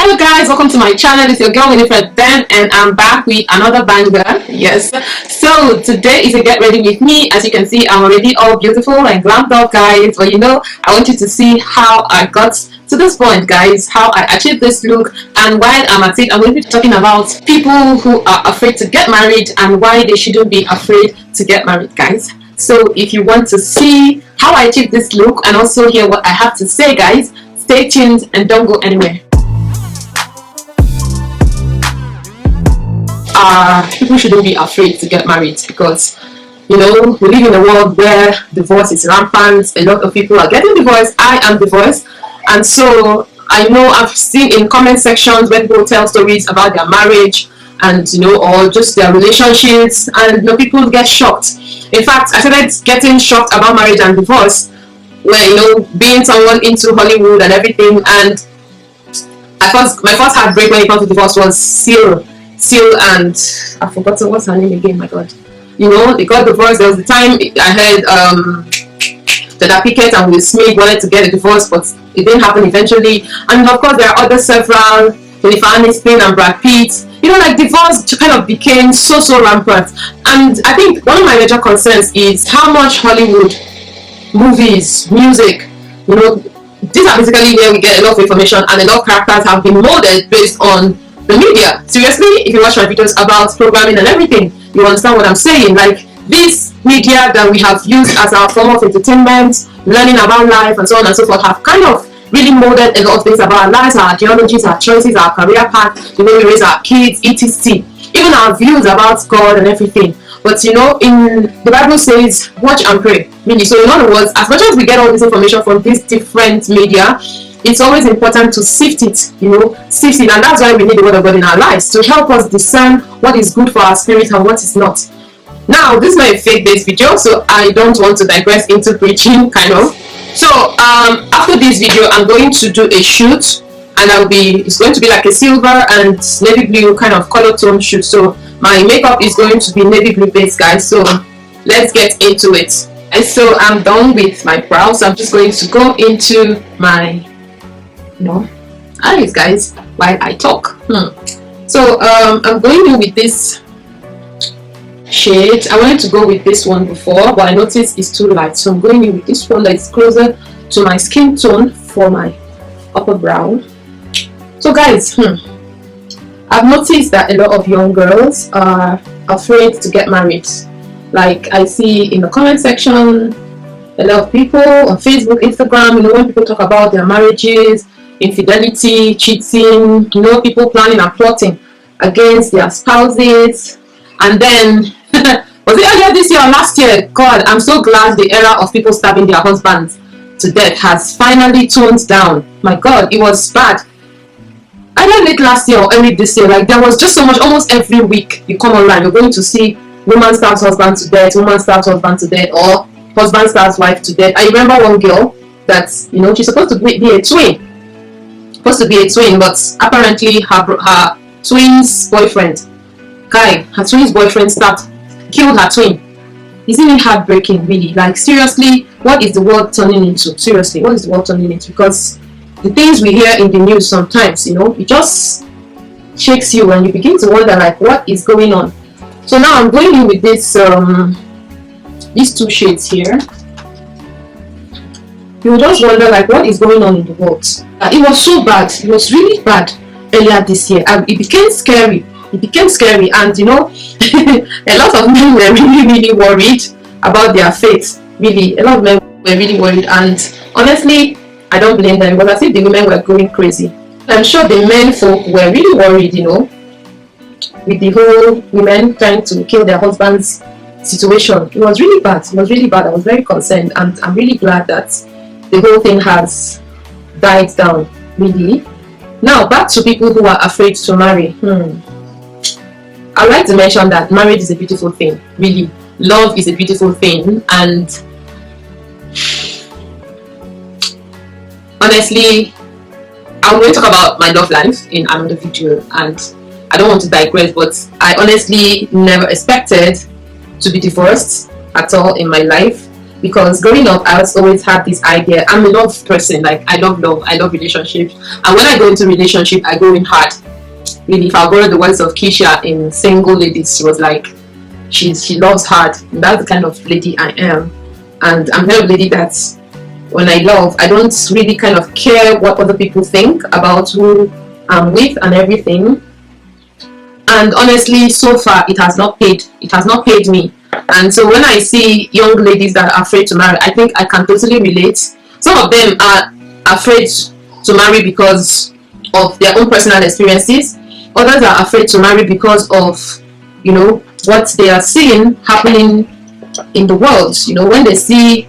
Hello guys, welcome to my channel. It's your girl Winifred Ben, and I'm back with another banger. Yes, so today is a get ready with me. As you can see, I'm already all beautiful and glammed up, guys. But you know, I want you to see how I got to this point, guys, how I achieved this look. And while I'm at it, I'm going to be talking about people who are afraid to get married and why they shouldn't be afraid to get married, guys. So if you want to see how I achieved this look and also hear what I have to say, guys, stay tuned and don't go anywhere. People shouldn't be afraid to get married because, you know, we live in a world where divorce is rampant. A lot of people are getting divorced. I am divorced, and so I know I've seen in comment sections when people tell stories about their marriage and, you know, or just their relationships, and you know, people get shocked. In fact, I started getting shocked about marriage and divorce when, you know, being someone into Hollywood and everything, and my first heartbreak when it comes to divorce was Seal, and I've forgotten what's her name again. My God, you know, they got divorced. There was the time I heard that Pickett and Will Smith wanted to get a divorce, but it didn't happen eventually. And of course, there are other several, Jennifer Aniston and Brad Pitt. You know, like divorce kind of became so rampant. And I think one of my major concerns is how much Hollywood movies, music, you know, these are basically where we get a lot of information, and a lot of characters have been molded based on the media. Seriously, if you watch my videos about programming and everything, you understand what I'm saying. Like, this media that we have used as our form of entertainment, learning about life and so on and so forth, have kind of really molded a lot of things about our lives, our ideologies, our choices, our career path, the way we raise our kids, etc. Even our views about God and everything. But you know, in the Bible says, watch and pray. Really. So in other words, as much as we get all this information from these different media, it's always important to sift it, you know, sift it. And that's why we need the word of God in our lives to help us discern what is good for our spirit and what is not. Now, this is not a faith-based video, so I don't want to digress into preaching, kind of. So after this video, I'm going to do a shoot, and it's going to be like a silver and navy blue kind of color tone shoot. So my makeup is going to be navy blue based, guys. So let's get into it. And so I'm done with my brows. So I'm just going to go into my eyes, guys, while I talk. So I'm going in with this shade. I wanted to go with this one before, but I noticed it's too light, so I'm going in with this one that is closer to my skin tone for my upper brow. So guys, I've noticed that a lot of young girls are afraid to get married. Like, I see in the comment section a lot of people on Facebook, Instagram, you know, when people talk about their marriages, infidelity, cheating, you know, people planning and plotting against their spouses. And then was it earlier this year or last year? God, I'm so glad the era of people stabbing their husbands to death has finally toned down. My God, it was bad. Either late last year or early this year, like there was just so much. Almost every week you come online, you're going to see woman stabs husband to death, woman stabs husband to death, or husband stabs wife to death. I remember one girl that, you know, she's supposed to be a twin. But apparently her twin's boyfriend, her twin's boyfriend killed her twin. Isn't it heartbreaking, really? Like, seriously, what is the world turning into? Seriously, what is the world turning into? Because the things we hear in the news sometimes, you know, it just shakes you and you begin to wonder, like, what is going on? So now I'm going in with this these two shades here. You will just wonder, like, what is going on in the world? It was so bad. It was really bad earlier this year. It became scary. And you know, a lot of men were really worried about their faith. Really, a lot of men were really worried, and honestly, I don't blame them, because I think the women were going crazy. I'm sure the men folk were really worried, you know, with the whole women trying to kill their husbands situation. It was really bad. I was very concerned, and I'm really glad that the whole thing has died down, really. Now, back to people who are afraid to marry. I'd like to mention that marriage is a beautiful thing, really. Love is a beautiful thing, and honestly, I'm going to talk about my love life in another video, and I don't want to digress, but I honestly never expected to be divorced at all in my life. because growing up I always had this idea. I'm a love person, like I love love, I love relationships, and when I go into relationship I go in hard. Really, if I borrow the words of Keisha in Single Ladies, she was like, she loves hard. And that's the kind of lady I am. And I'm the kind of lady that when I love, I don't really kind of care what other people think about who I'm with and everything. And honestly, so far it has not paid me. And so when I see young ladies that are afraid to marry, I think I can totally relate. Some of them are afraid to marry because of their own personal experiences. Others are afraid to marry because of, you know, what they are seeing happening in the world. You know, when they see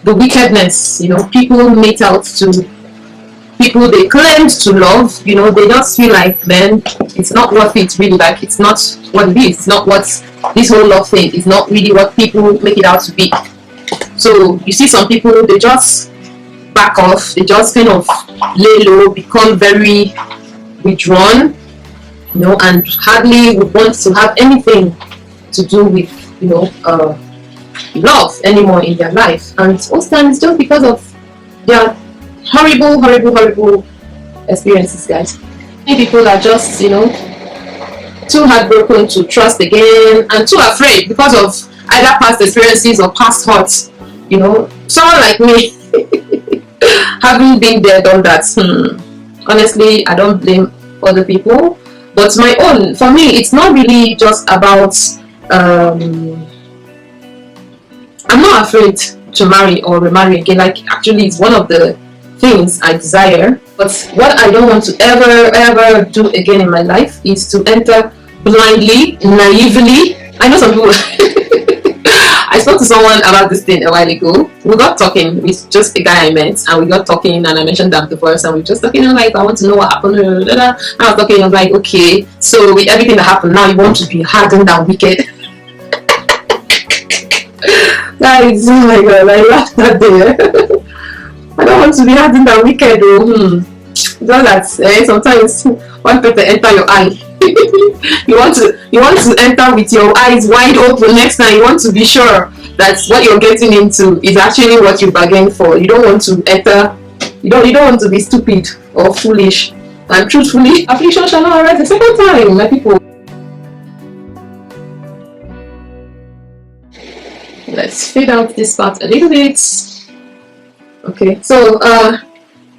the wickedness, you know, people mate out to people they claimed to love, you know, they just feel like, man, it's not worth it, really. Like, it's not what it is. It's not what this whole love thing is, not really what people make it out to be. So you see some people, they just back off, they just kind of lay low, become very withdrawn, you know, and hardly would want to have anything to do with, you know, love anymore in their life. And most times just because of their horrible experiences, guys. Many people are just, you know, too heartbroken to trust again, and too afraid because of either past experiences or past hurts. You know, someone like me, having been there, done that. Honestly, I don't blame other people, but my own, for me, it's not really just about I'm not afraid to marry or remarry again. Like, actually, it's one of the things I desire. But what I don't want to ever do again in my life is to enter blindly, naively. I know some people. I spoke to someone about this thing a while ago. We got talking with just a guy I met, and we got talking, and I mentioned that divorce, and we were just talking. I'm like, I want to know what happened. And I was talking. I was like, okay, so with everything that happened, now you want to be hardened and wicked. Guys, oh my god, I laughed that day. I don't want to be hardened and wicked. Just that sometimes one person enter your eye. you want to enter with your eyes wide open. Next time you want to be sure that what you're getting into is actually what you bargained for. You don't want to enter. You don't want to be stupid or foolish. And truthfully, affliction shall not arise a second time, my people. Let's fade out this part a little bit. Okay, so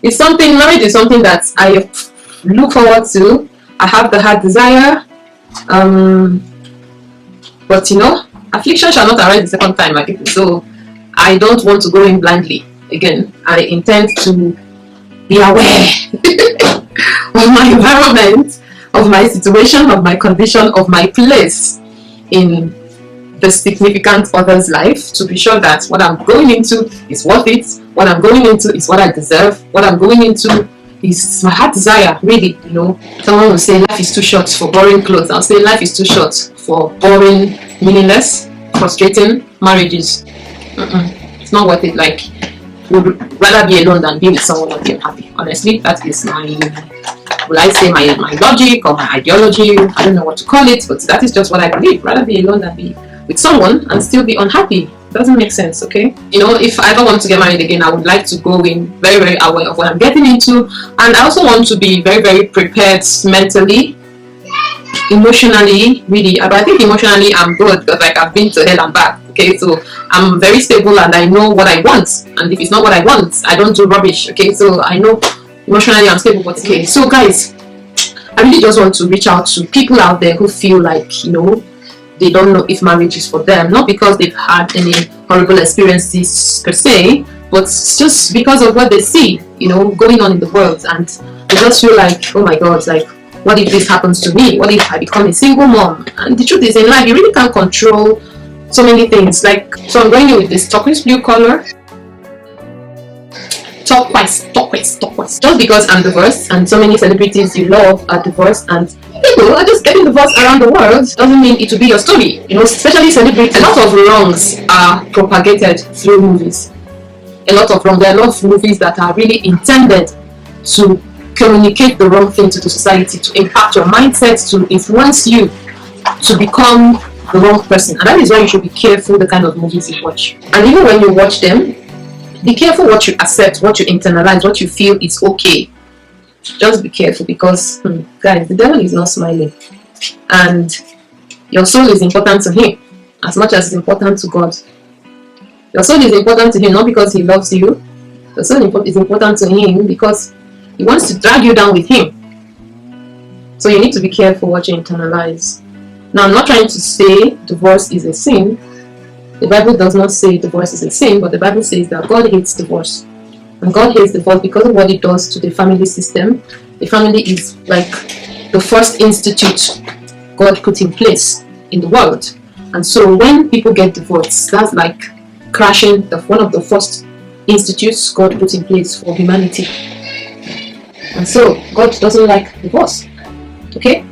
it's something, marriage is something that I look forward to. I have the heart desire, but you know, affliction shall not arise the second time, my people. So I don't want to go in blindly again. I intend to be aware of my environment, of my situation, of my condition, of my place in the significant other's life, to be sure that what I'm going into is worth it, what I'm going into is what I deserve, what I'm going into is my heart desire, really. You know, someone will say life is too short for boring clothes. I'll say life is too short for boring, meaningless, frustrating marriages. It's not worth it. Like, would rather be alone than be with someone and be happy. Honestly, that is my, will I say my logic or my ideology? I don't know what to call it, but that is just what I believe. Rather be alone than be with someone and still be unhappy. Doesn't make sense, okay? You know, if I ever want to get married again, I would like to go in very aware of what I'm getting into, and I also want to be very prepared mentally, emotionally, really. But I think emotionally I'm good, because like I've been to hell and back. Okay, so I'm very stable and I know what I want, and if it's not what I want, I don't do rubbish. Okay, so I know emotionally I'm stable. But okay, so guys, I really just want to reach out to people out there who feel like, you know, they don't know if marriage is for them, not because they've had any horrible experiences per se, but just because of what they see, you know, going on in the world, and they just feel like, oh my god, like, what if this happens to me? What if I become a single mom? And the truth is, in life, you really can't control so many things. Like, so I'm going in with this turquoise blue color. Turquoise. Just because I'm divorced and so many celebrities you love are divorced and people are just getting divorced around the world, doesn't mean it will be your story. You know, especially celebrities, a lot of wrongs are propagated through movies. There are a lot of movies that are really intended to communicate the wrong thing to the society, to impact your mindset, to influence you to become the wrong person. And that is why you should be careful the kind of movies you watch. And even when you watch them, be careful what you accept, what you internalize, what you feel is okay. Just be careful, because guys, the devil is not smiling, and your soul is important to him as much as it's important to God. Your soul is important to him not because he loves you. Your soul is important to him because he wants to drag you down with him. So you need to be careful what you internalize. Now, I'm not trying to say divorce is a sin. The Bible does not say divorce is a sin, but the Bible says that God hates divorce. And God hates divorce because of what it does to the family system. The family is like the first institute God put in place in the world. And so when people get divorced, that's like crashing one of the first institutes God put in place for humanity. And so God doesn't like divorce. Okay?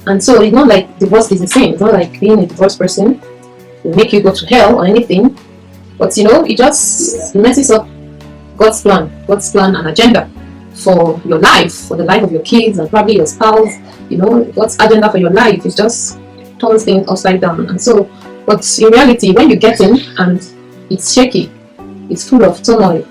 And so it's not like divorce is a sin. It's not like being a divorced person will make you go to hell or anything. But it just messes up God's plan and agenda for your life, for the life of your kids and probably your spouse. God's agenda for your life is just turns things upside down. And so, but in reality, when you get in and it's shaky, it's full of turmoil,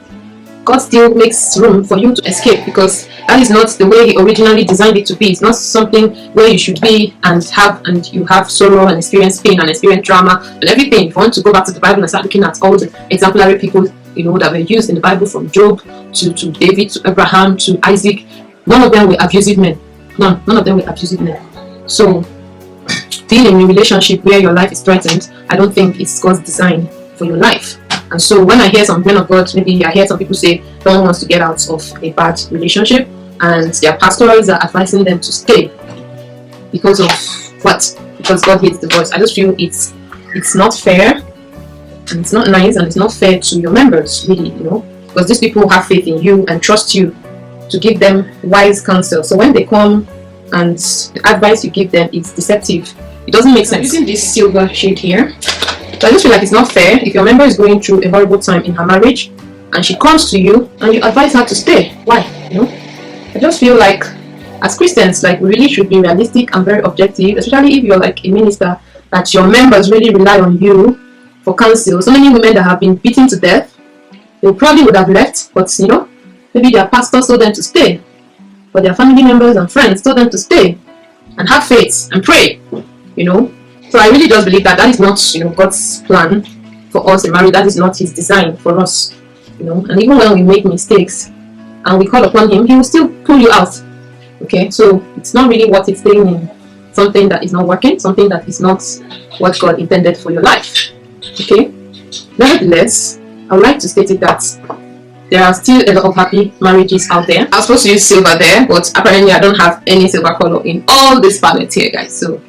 God still makes room for you to escape, because that is not the way he originally designed it to be. It's not something where you should be and you have sorrow and experience pain and experience drama and everything. If you want to go back to the Bible and start looking at all the exemplary people that were used in the Bible, from Job to David to Abraham to Isaac, none of them were abusive men. None of them were abusive men. So being in a relationship where your life is threatened, I don't think it's God's design for your life. And so when I hear some men of God, maybe I hear some people say someone wants to get out of a bad relationship and their pastors are advising them to stay because of what? Because God hates divorce. I just feel it's not fair, and it's not nice, and it's not fair to your members, really, because these people have faith in you and trust you to give them wise counsel. So when they come and the advice you give them is deceptive, it doesn't make sense. I'm using this silver shade here. So I just feel like it's not fair if your member is going through a horrible time in her marriage and she comes to you and you advise her to stay. Why? I just feel like as Christians, like, we really should be realistic and very objective, especially if you're like a minister, that your members really rely on you for counsel. So many women that have been beaten to death, they probably would have left, but maybe their pastors told them to stay, but their family members and friends told them to stay and have faith and pray. So I really just believe that is not God's plan for us in marriage. That is not his design for us. And even when we make mistakes and we call upon him, he will still pull you out. Okay, so it's not really what it's saying in something that is not working, something that is not what God intended for your life. Okay, nevertheless, I would like to state it that there are still a lot of happy marriages out there. I was supposed to use silver there, but apparently I don't have any silver color in all this palette here, guys. So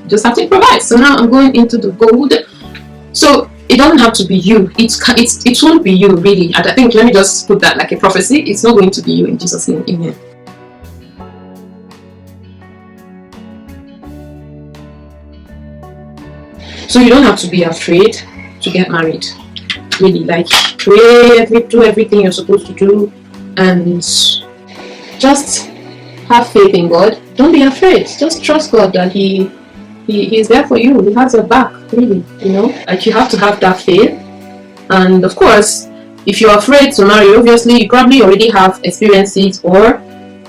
just have to improvise. So now I'm going into the gold. So it doesn't have to be you. It won't be you, really. And I think, let me just put that like a prophecy. It's not going to be you, in Jesus' name. Amen. So you don't have to be afraid to get married. Really, like, do everything you're supposed to do, and just have faith in God. Don't be afraid. Just trust God that He is there for you. He has your back, really. Like, you have to have that faith. And of course, if you're afraid to marry, obviously you probably already have experiences, or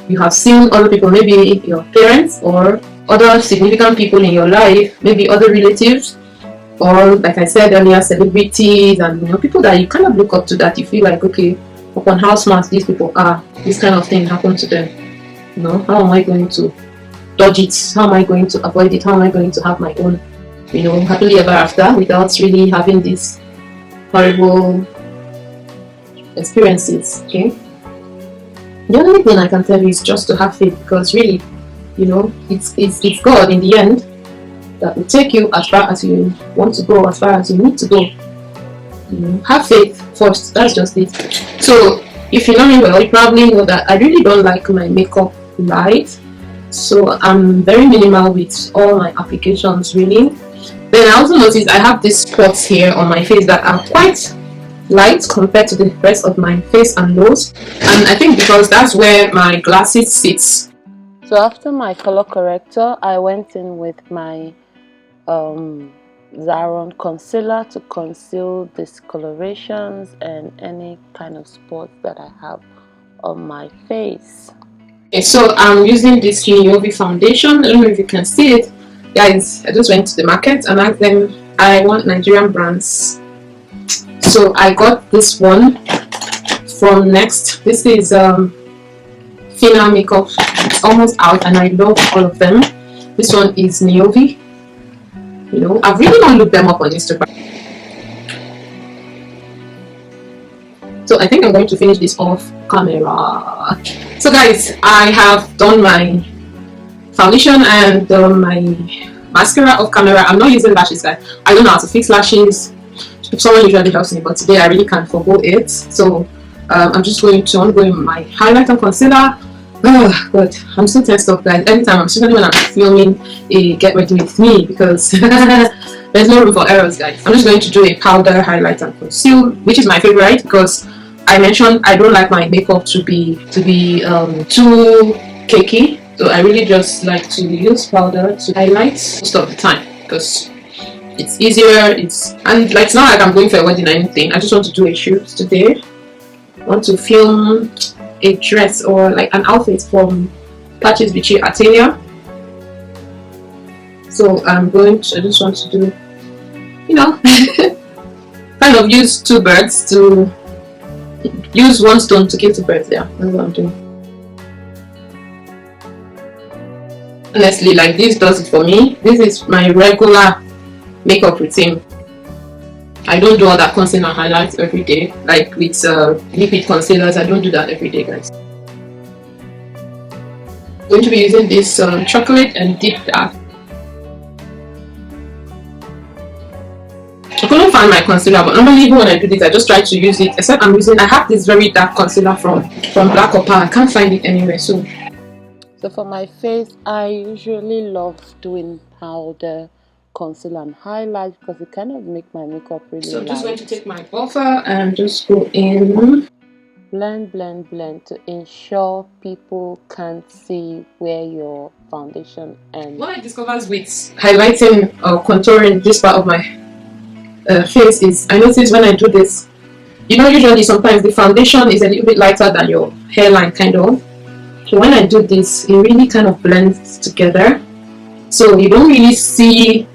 you have seen other people, maybe your parents or other significant people in your life, maybe other relatives, or like I said earlier, celebrities, and people that you kind of look up to, that you feel like, okay, upon how smart these people are, this kind of thing happened to them. How am I going to dodge it? How am I going to avoid it? How am I going to have my own, happily ever after, without really having these horrible experiences? Okay. The only thing I can tell you is just to have faith, because really, it's God in the end that will take you as far as you want to go, as far as you need to go. Have faith first. That's just it. So if you know me well, you probably know that I really don't like my makeup light. So I'm very minimal with all my applications, really. Then I also noticed I have these spots here on my face that are quite light compared to the rest of my face and nose. And I think because that's where my glasses sits. So after my color corrector, I went in with my Zaron concealer to conceal discolorations and any kind of spots that I have on my face. Okay, so I'm using this UV foundation. I don't know if you can see it, guys. I just went to the market and asked them I want Nigerian brands. So I got this one from Next. This is Fina Makeup. It's almost out and I love all of them. This one is Niovi. You know, I've really not looked them up on Instagram. So I think I'm going to finish this off camera. So guys, I have done my foundation and my mascara off camera. I'm not using lashes, guys. I don't know how to fix lashes. Someone usually helps me, but today I really can't forgo it. So I'm just going to ongoing my highlight and concealer. Oh god, I'm so tensed up, guys. Every time, especially when I'm filming a get ready with me, because there's no room for errors, guys. I'm just going to do a powder, highlight, and conceal, which is my favorite because I mentioned I don't like my makeup to be too cakey. So I really just like to use powder to highlight most of the time because it's easier. And like, it's not like I'm going for a wedding or anything. I just want to do a shoot today. I want to film a dress or like an outfit from Patches Vichy Atelier. So I just want to do, you know, kind of use two birds to use one stone to kill two birds. Yeah, that's what I'm doing. Honestly, like, this does it for me. This is my regular makeup routine. I don't do all that concealer highlights every day, like with liquid concealers. I don't do that every day, guys. I'm going to be using this chocolate and deep dark. I couldn't find my concealer, but normally even when I do this, I just try to use it. Except I have this very dark concealer from Black Opal. I can't find it anywhere. So for my face, I usually love doing powder, concealer, and highlight because it kind of make my makeup really I'm just light. going to take my buffer and just go in. Blend, blend, blend to ensure people can't see where your foundation ends. What I discovered with highlighting or contouring this part of my face is, I notice when I do this, you know, usually sometimes the foundation is a little bit lighter than your hairline, kind of. So when I do this, it really kind of blends together. So you don't really see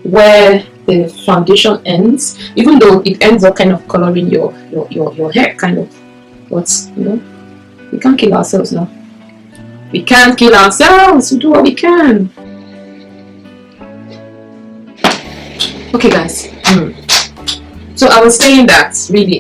where the foundation ends, even though it ends up kind of coloring your hair, kind of. But you know, we can't kill ourselves now. We can't kill ourselves. We do what we can. Okay, guys. So I was saying that really,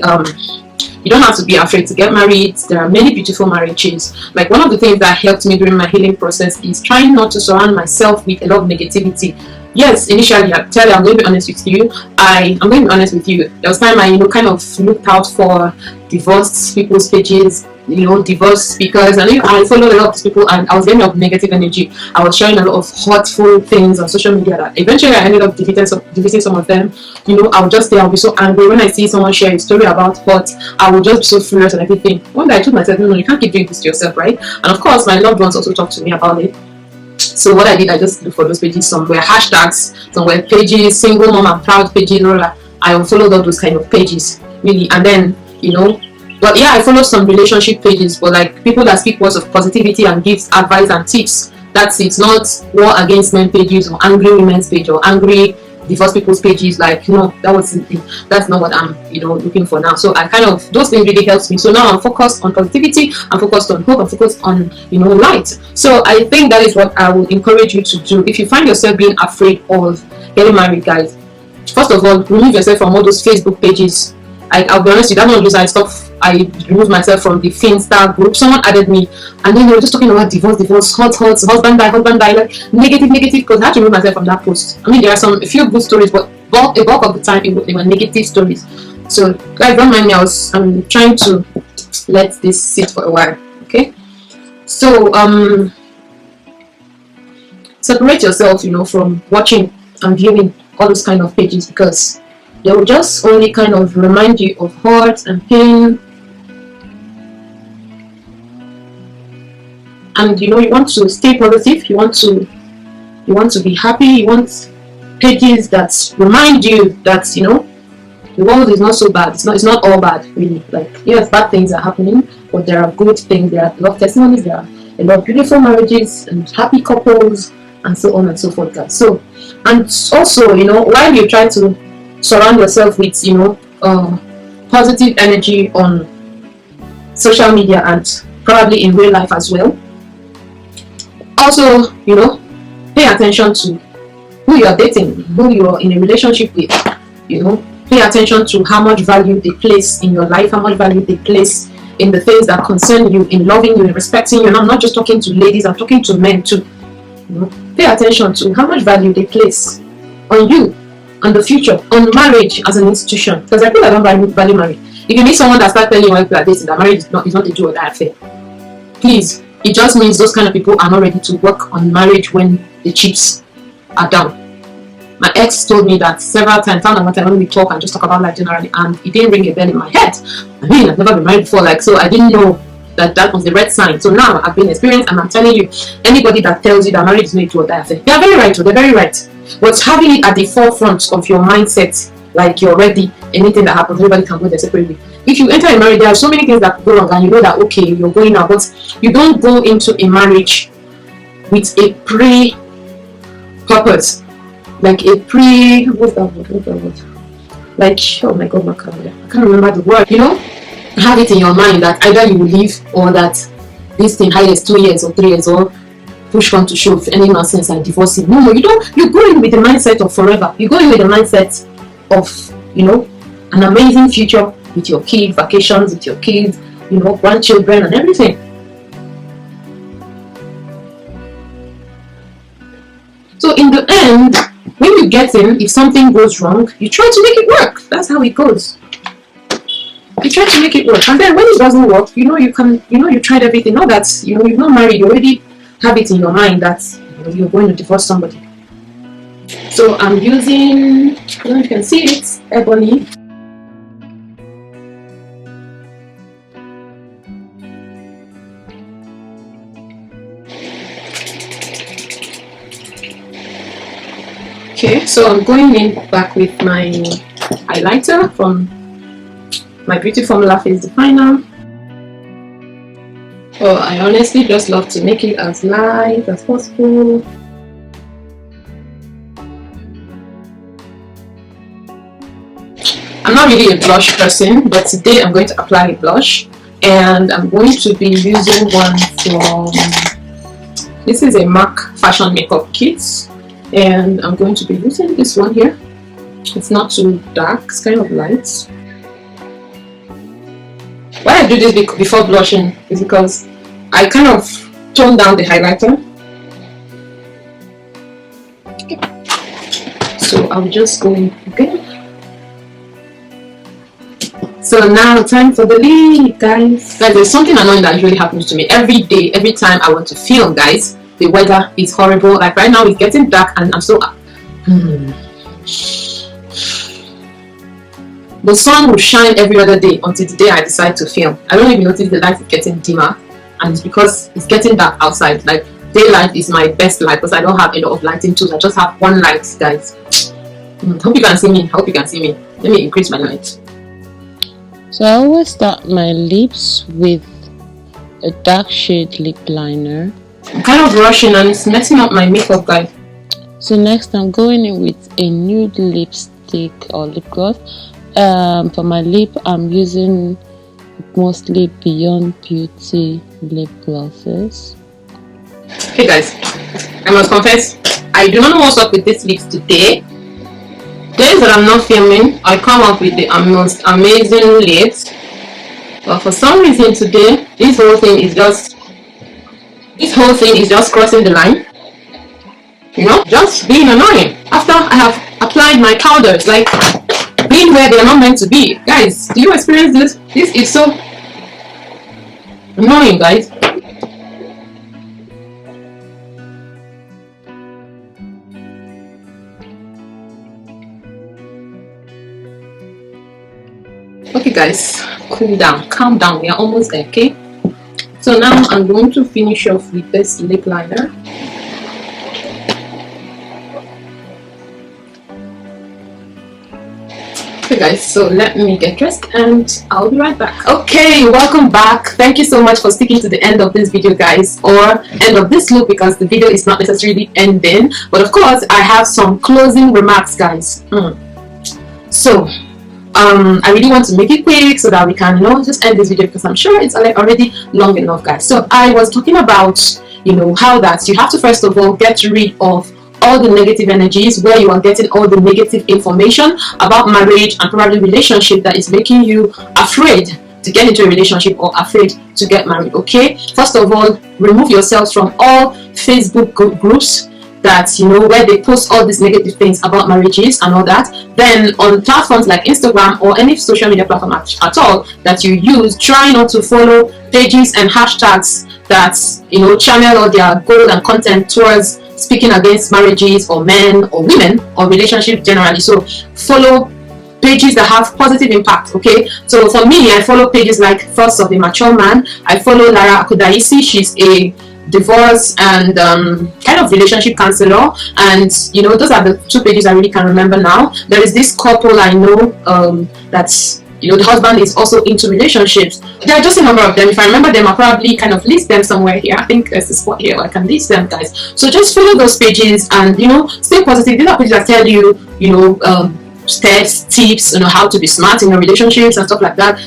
you don't have to be afraid to get married. There are many beautiful marriages. Like, one of the things that helped me during my healing process is trying not to surround myself with a lot of negativity. Yes, initially, I'm going to be honest with you. I'm going to be honest with you. There was time I, kind of looked out for divorced people's pages, divorce speakers, and I followed a lot of these people, and I was getting a lot of negative energy. I was sharing a lot of hurtful things on social media that eventually I ended up deleting some of them. I would just say I'll be so angry when I see someone share a story about hurt. I would just be so furious and everything. One day I told myself, no, you can't keep doing this to yourself, right? And of course, my loved ones also talked to me about it. So what I did, I just looked for those pages. Some were hashtags, some were pages, single mom and proud pages. I unfollowed all those kind of pages, really. And then, but yeah, I follow some relationship pages, but like people that speak words of positivity and gives advice and tips. That's it, not war against men pages or angry women's page or angry divorced people's pages. Like, that's not what I'm, looking for now. So I kind of, those things really helps me. So now I'm focused on positivity, I'm focused on hope, I'm focused on, light. So I think that is what I would encourage you to do. If you find yourself being afraid of getting married, guys, first of all, remove yourself from all those Facebook pages. I'll be honest with you, that's not just I removed myself from the Finsta group. Someone added me, and then they were just talking about divorce, husband die, like negative, because I had to remove myself from that post. I mean, there are a few good stories, but a bulk of the time they were negative stories. So guys, don't mind me, I'm trying to let this sit for a while, okay? So separate yourself, from watching and viewing all those kind of pages, because they will just only kind of remind you of hurt and pain. And you want to stay positive, you want to be happy, you want pages that remind you that, you know, the world is not so bad. It's not all bad, really. Like, yes, bad things are happening, but there are good things. There are a lot of testimonies. There are a lot of beautiful marriages and happy couples and so on and so forth, guys. So, and also, you know, while you try to surround yourself with, you know, positive energy on social media and probably in real life as well, also, you know, pay attention to who you are dating, who you are in a relationship with, you know. Pay attention to how much value they place in your life, how much value they place in the things that concern you, in loving you, in respecting you. And I'm not just talking to ladies, I'm talking to men too. You know, pay attention to how much value they place on you, on the future, on marriage as an institution. Because I feel I don't value marriage. If you meet someone that starts telling you while you are dating that marriage is not a do or die affair, please, it just means those kind of people are not ready to work on marriage when the chips are down. My ex told me that several times, when we talk and just talk about life generally, and it didn't ring a bell in my head. I mean, I've never been married before, like, so I didn't know that was the red sign. So now I've been experienced, and I'm telling you, anybody that tells you that marriage is not to or die affair, they are very right, they're very right. But having it at the forefront of your mindset, like you're ready, anything that happens, everybody can go their separate way. If you enter a marriage, there are so many things that go wrong, and you know that, okay, you're going out, but you don't go into a marriage with a pre-purpose. Like a what's that word? Like, oh my god, I can't remember the word. You know, have it in your mind that either you will leave or that this thing highest 2 years or 3 years or push on to shove any nonsense and divorcing. No, you don't. You go in with the mindset of forever. You go in with the mindset of, you know, an amazing future with your kids, vacations with your kids, you know, grandchildren and everything. So in the end, when you get in, if something goes wrong, you try to make it work. That's how it goes. You try to make it work, and then when it doesn't work, you know, you tried everything. Not that, you know, you're not married, you already have it in your mind that, you know, you're going to divorce somebody. So I'm using, I don't know if you can see it, ebony. Okay, so I'm going in back with my highlighter from my Beauty Formula Face Definer. Oh, I honestly just love to make it as light as possible. I'm not really a blush person, but today I'm going to apply a blush, and I'm going to be using one from, this is a MAC Fashion Makeup Kit. And I'm going to be using this one here. It's not too dark, it's kind of light. Why I do this before blushing is because I kind of tone down the highlighter. Okay. So I'll just go in again. So now time for the lip, guys. Guys, there's something annoying that usually happens to me every day, every time I want to film, guys. The weather is horrible. Like right now, it's getting dark, and I'm so. The sun will shine every other day until the day I decide to film. I don't even notice the light is getting dimmer, and it's because it's getting dark outside. Like daylight is my best light because I don't have a lot of lighting tools. I just have one light, guys. Hope you can see me. Hope you can see me. Let me increase my light. So I always start my lips with a dark shade lip liner. I'm kind of rushing and it's messing up my makeup, guys. So next I'm going in with a nude lipstick or lip gloss. For my lip I'm using mostly Beyond Beauty lip glosses. Hey guys, I must confess, I do not know what's up with these lips today. Days that I'm not filming, I come up with the most amazing lips. But for some reason today, this whole thing is just crossing the line. You know, just being annoying. After I have applied my powders, like being where they are not meant to be. Guys, do you experience this? This is so annoying, guys. Okay guys, cool down, calm down, we are almost there, okay? So now I'm going to finish off with this lip liner. Okay guys, so let me get dressed and I'll be right back. Okay, welcome back. Thank you so much for sticking to the end of this video, guys, or end of this loop, because the video is not necessarily ending, but of course I have some closing remarks, guys. So I really want to make it quick so that we can, just end this video, because I'm sure it's already long enough, guys. So I was talking about, how that you have to first of all get rid of all the negative energies, where you are getting all the negative information about marriage and probably relationship that is making you afraid to get into a relationship or afraid to get married. Okay, first of all, remove yourselves from all Facebook groups that where they post all these negative things about marriages and all that. Then on platforms like Instagram or any social media platform at all that you use, try not to follow pages and hashtags that channel all their goal and content towards speaking against marriages or men or women or relationships generally. So follow pages that have positive impact. Okay, so for me, I follow pages like Thoughts of a Mature Man. I follow Lara Akudaisi. She's a divorce and kind of relationship counselor, and those are the two pages I really can remember now. There is this couple I know that's the husband is also into relationships. There are just a number of them. If I remember them, I'll probably kind of list them somewhere here. I think there's a spot here where I can list them, guys. So just follow those pages and stay positive. These are pages that tell you steps, tips, how to be smart in your relationships and stuff like that.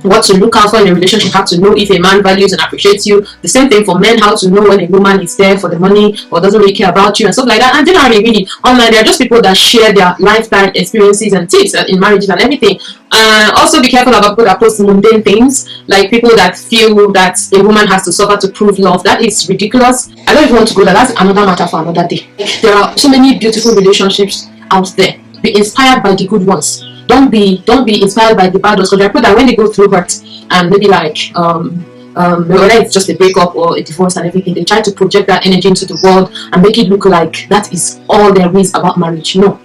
What to look out for in a relationship, how to know if a man values and appreciates you. The same thing for men, how to know when a woman is there for the money or doesn't really care about you and stuff like that. And generally, really, online, there are just people that share their lifetime experiences and tips in marriages and everything. Also, be careful about people that post mundane things, like people that feel that a woman has to suffer to prove love. That is ridiculous. I don't even want to go there. That's another matter for another day. There are so many beautiful relationships out there. Be inspired by the good ones. Don't be inspired by the bad ones, because there are people that when they go through hurt and maybe like whether it's just a breakup or a divorce and everything, they try to project that energy into the world and make it look like that is all there is about marriage. No,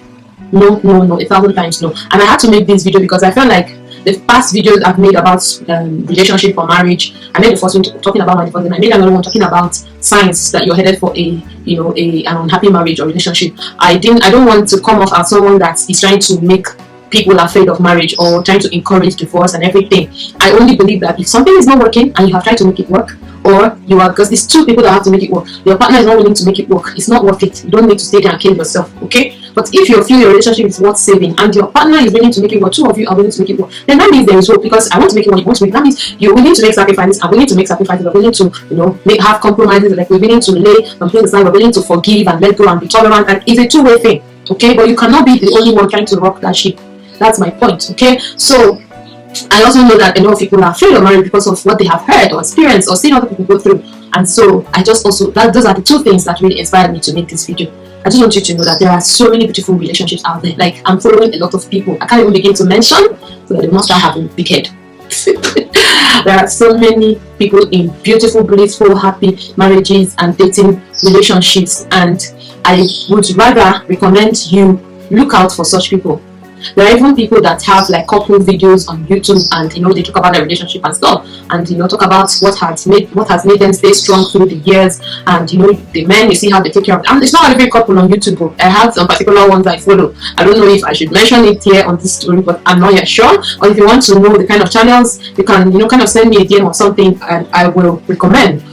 1,000 times no. And I had to make this video because I felt like the past videos I've made about relationship or marriage, I made the first one talking about my divorce, and I made another one talking about signs that you're headed for an unhappy marriage or relationship. I don't want to come off as someone that is trying to make people afraid of marriage or trying to encourage divorce and everything. I only believe that if something is not working and you have tried to make it work, or you are, because there's two people that have to make it work, your partner is not willing to make it work, it's not worth it. You don't need to stay there and kill yourself. Okay, but if you feel your relationship is worth saving and your partner is willing to make it work, two of you are willing to make it work, then that means there is hope. Because I want to make it work, you want to make it, that means you're willing to make sacrifices. I'm willing to make sacrifices. We're willing to have compromises. Like we're willing to lay some things aside. We're willing to forgive and let go and be tolerant. And it's a two-way thing. Okay, but you cannot be the only one trying to rock that ship. That's my point. Okay, so I also know that a lot of people are afraid of marriage because of what they have heard or experienced or seen other people go through. And so I just also those are the two things that really inspired me to make this video. I just want you to know that there are so many beautiful relationships out there. Like I'm following a lot of people. I can't even begin to mention, so that they must start having big head. There are so many people in beautiful, blissful, happy marriages and dating relationships, and I would rather recommend you look out for such people. There are even people that have like couple videos on YouTube, and they talk about their relationship and stuff, and talk about what has made them stay strong through the years, and the men, you see how they take care of it. And it's not every couple on YouTube, but I have some particular ones I follow. I don't know if I should mention it here on this story, but I'm not yet sure. Or if you want to know the kind of channels, you can kind of send me a DM or something, and I will recommend.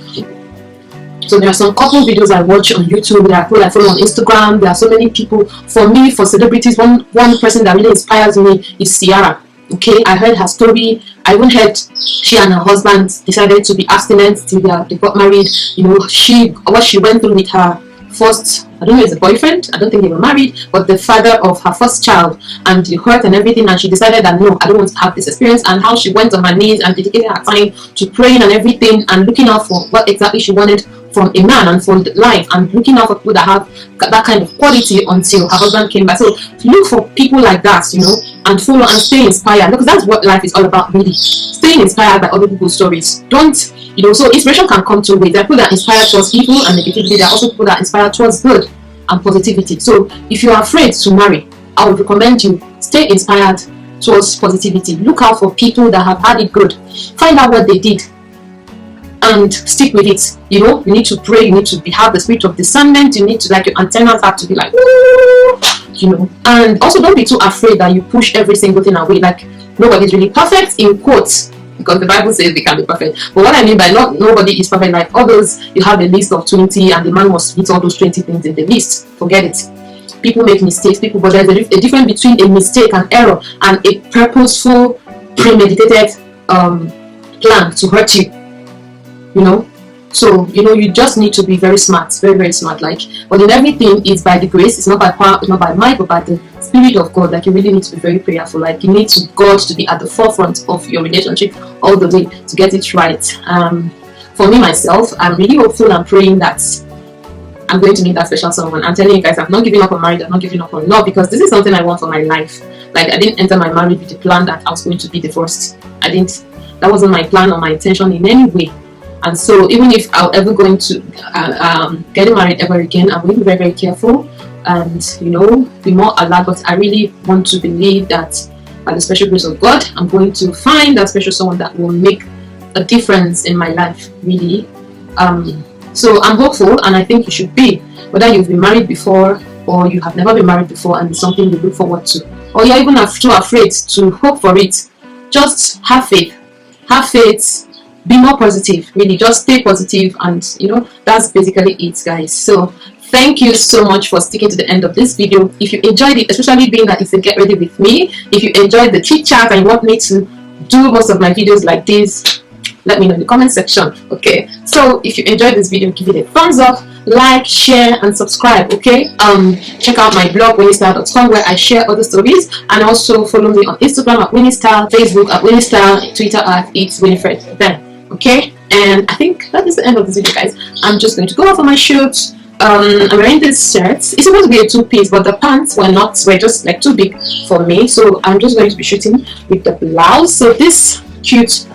So there are some couple videos I watch on YouTube. There are people I follow on Instagram. There are so many people. For me, for celebrities, one person that really inspires me is Ciara. Okay, I heard her story. I even heard she and her husband decided to be abstinent till they got married. What she went through with her first, I don't know, it's a boyfriend. I don't think they were married, but the father of her first child, and the hurt and everything. And she decided that no, I don't want to have this experience. And how she went on her knees and dedicated her time to praying and everything, and looking out for what exactly she wanted from a man and for life, and looking out for people that have that kind of quality until her husband came back. So look for people like that, and follow and stay inspired, because that's what life is all about, really. Staying inspired by other people's stories. Don't, so inspiration can come two ways. There are people that inspire towards evil and negativity. There are also people that inspire towards good and positivity. So if you are afraid to marry, I would recommend you stay inspired towards positivity. Look out for people that have had it good. Find out what they did and stick with it. You need to pray. You need to have the spirit of discernment. You need to, like, your antennas have to be like, you know. And also, don't be too afraid that you push every single thing away. Like, nobody's really perfect, in quotes, because the Bible says they can be perfect. But what I mean by nobody is perfect, like all those, you have a list of 20 and the man must meet all those 20 things in the list. Forget it. People make mistakes, but there's a difference between a mistake and error and a purposeful, premeditated plan to hurt you, you know. So, you know, you just need to be very smart, very, very smart. Like, but in everything, it's by the grace, it's not by power, it's not by might, but by the Spirit of God. Like, you really need to be very prayerful. Like, you need God to be at the forefront of your relationship all the way to get it right. For me, myself, I'm really hopeful and praying that I'm going to meet that special someone. I'm telling you guys, I'm not giving up on marriage, I'm not giving up on love, because this is something I want for my life. Like, I didn't enter my marriage with the plan that I was going to be divorced. That wasn't my plan or my intention in any way. And so, even if I'm ever going to get married ever again, I'm going to be very, very careful and, you know, be more alert. But I really want to believe that by the special grace of God, I'm going to find that special someone that will make a difference in my life, really. So I'm hopeful, and I think you should be, whether you've been married before or you have never been married before and it's something you look forward to, or you're even too afraid to hope for it. Just have faith. Have faith. Be more positive, really. Just stay positive, and you know, that's basically it, guys. So thank you so much for sticking to the end of this video. If you enjoyed it, especially being that it's a get ready with me, if you enjoyed the chit chat and you want me to do most of my videos like this, let me know in the comment section. Okay, so if you enjoyed this video, give it a thumbs up, like, share, and subscribe. Okay, check out my blog winniesstyle.com, where I share other stories, and also follow me on Instagram at winniestyle, Facebook at winniestyle, Twitter at it's winifred then. Okay, and I think that is the end of this video, guys. I'm just going to go out for my shoot. I'm wearing this shirt. It's supposed to be a two-piece, but the pants were just like too big for me, so I'm just going to be shooting with the blouse. So this cute,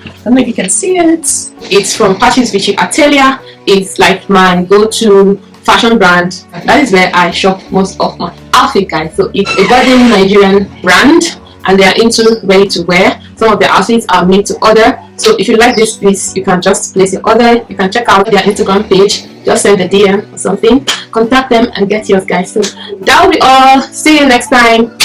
I don't know if you can see it, it's from Patches Vichy Atelier. It's like my go-to fashion brand. That is where I shop most of my outfit, guys. So it's a budding Nigerian brand, and they are into ready to wear. Some of the outfits are made to order. So if you like this piece, you can just place your order. You can check out their Instagram page. Just send a DM or something. Contact them and get yours, guys. So that will be all. See you next time.